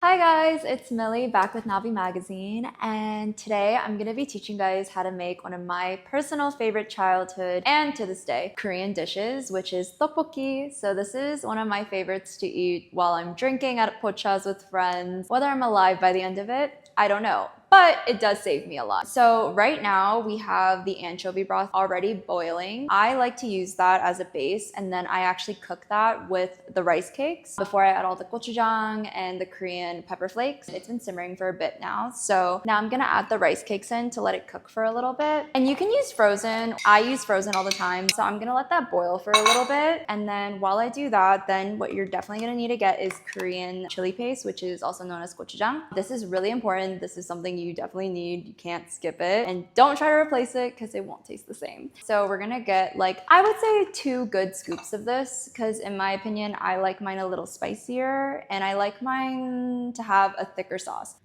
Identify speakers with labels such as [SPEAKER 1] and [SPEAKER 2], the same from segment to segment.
[SPEAKER 1] Hi guys, it's Millie back with NABI Magazine, and today I'm going to be teaching you guys how to make one of my personal favorite childhood and to this day Korean dishes, which is tteokbokki. So this is one of my favorites to eat while I'm drinking at pochas with friends. Whether I'm alive by the end of it, I don't know. But it does save me a lot. So right now we have the anchovy broth already boiling. I like to use that as a base, and then I actually cook that with the rice cakes before I add all the gochujang and the Korean pepper flakes. It's been simmering for a bit now. So now I'm gonna add the rice cakes in to let it cook for a little bit. And you can use frozen. I use frozen all the time. So I'm gonna let that boil for a little bit. And then while I do that, then what you're definitely gonna need to get is Korean chili paste, which is also known as gochujang. This is really important. This is something you definitely need. You can't skip it, and don't try to replace it because it won't taste the same. So we're gonna get, like, I would say 2 good scoops of this, because in my opinion I like mine a little spicier and I like mine to have a thicker sauce.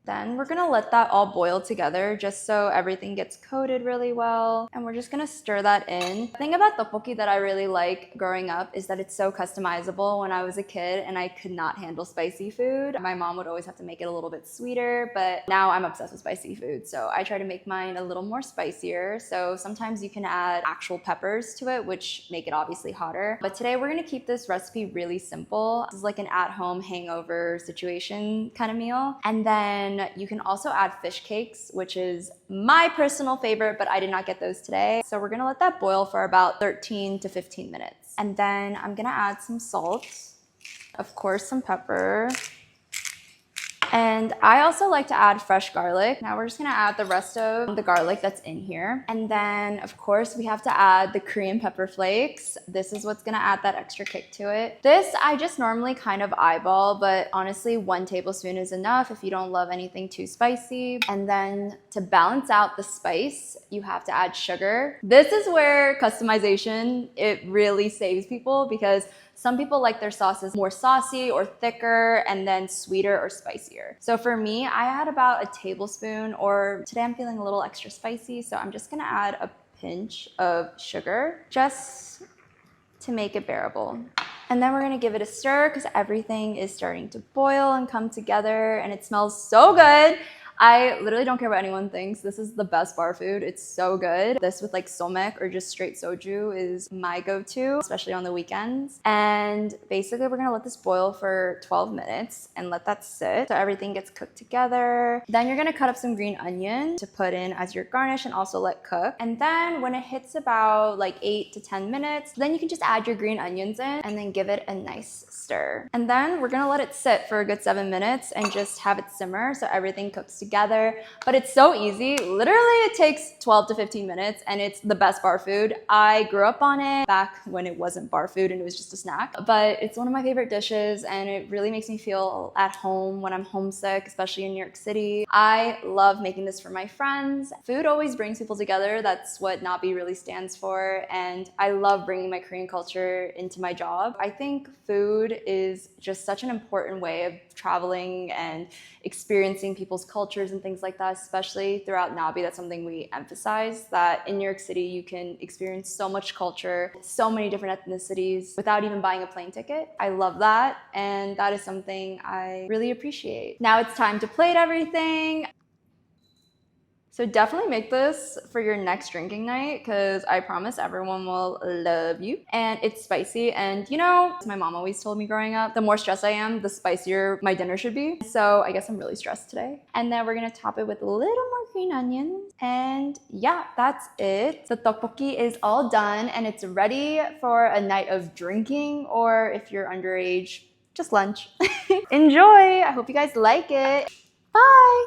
[SPEAKER 1] Then we're gonna let that all boil together just so everything gets coated really well. And we're just gonna stir that in. The thing about tteokbokki that I really like growing up is that it's so customizable. When I was a kid and I could not handle spicy food, my mom would always have to make it a little bit sweeter, but now I'm obsessed with spicy food. So I try to make mine a little more spicier. So sometimes you can add actual peppers to it, which make it obviously hotter. But today we're gonna keep this recipe really simple. This is like an at-home hangover situation kind of meal. And then you can also add fish cakes, which is my personal favorite, but I did not get those today. So we're gonna let that boil for about 13 to 15 minutes. And then I'm gonna add some salt, of course some pepper, and I also like to add fresh garlic. Now we're just gonna add the rest of the garlic that's in here. And then of course we have to add the Korean pepper flakes. This is what's gonna add that extra kick to it. This I just normally kind of eyeball, but honestly 1 tablespoon is enough if you don't love anything too spicy. And then to balance out the spice, you have to add sugar. This is where customization, it really saves people, because some people like their sauces more saucy or thicker and then sweeter or spicier. So for me, I had about a tablespoon, or today I'm feeling a little extra spicy, so I'm just gonna add a pinch of sugar just to make it bearable. And then we're gonna give it a stir because everything is starting to boil and come together, and it smells so good. I literally don't care what anyone thinks. This is the best bar food. It's so good. This with like somek or just straight soju is my go-to, especially on the weekends. And basically we're gonna let this boil for 12 minutes and let that sit so everything gets cooked together. Then you're gonna cut up some green onion to put in as your garnish and also let cook. And then when it hits about like 8 to 10 minutes, then you can just add your green onions in and then give it a nice stir. And then we're gonna let it sit for a good 7 minutes and just have it simmer so everything cooks together. But it's so easy. Literally it takes 12 to 15 minutes and it's the best bar food. I grew up on it back when it wasn't bar food and it was just a snack, but it's one of my favorite dishes and it really makes me feel at home when I'm homesick, especially in New York City. I love making this for my friends. Food always brings people together. That's what NABI really stands for, and I love bringing my Korean culture into my job. I think food is just such an important way of traveling and experiencing people's cultures and things like that, especially throughout NABI. That's something we emphasize, that in New York City you can experience so much culture, so many different ethnicities without even buying a plane ticket. I love that, and that is something I really appreciate. Now it's time to plate everything. So definitely make this for your next drinking night, because I promise everyone will love you. And it's spicy, and you know, my mom always told me growing up, the more stressed I am, the spicier my dinner should be. So I guess I'm really stressed today. And then we're gonna top it with a little more green onions. And yeah, that's it. The tteokbokki is all done and it's ready for a night of drinking, or if you're underage, just lunch. Enjoy! I hope you guys like it. Bye!